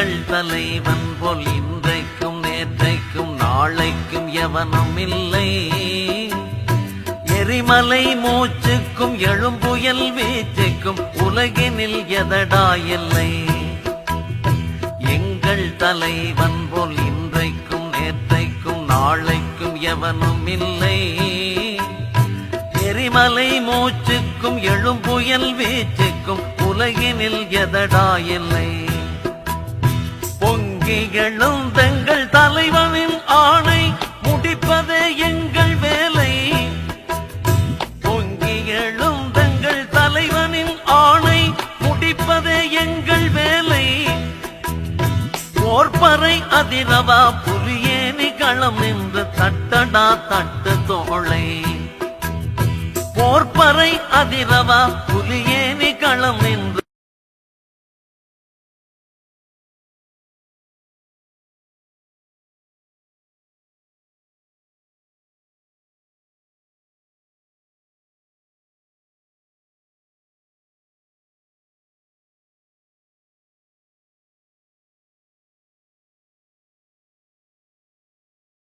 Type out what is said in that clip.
எங்கள் தலைவன் போல் இன்றைக்கும் நேற்றைக்கும் நாளைக்கும் எவனும் இல்லை. எரிமலை மூச்சுக்கும் எழும்புயல் வீச்சுக்கும் உலகினில் எதடா இல்லை. எங்கள் தலைவன் போல் இன்றைக்கும் நேற்றைக்கும் நாளைக்கும் எவனும் இல்லை. எரிமலை மூச்சுக்கும் எழும்புயல் வீச்சுக்கும் உலகினில் எதடா இல்லை. பொங்கி எழுந்தங்கள் தலைவனின் ஆணை முடிப்பதே எங்கள் வேலை. பொங்கி எழுந்தங்கள் தலைவனின் ஆணை முடிப்பதே எங்கள் வேலை. போர்ப்பறை அதிரவா புலியேனி களம் நின்று தட்டடா தட்டு தோளை. போர்ப்பறை அதிரவா புலியேனி களம் நின்று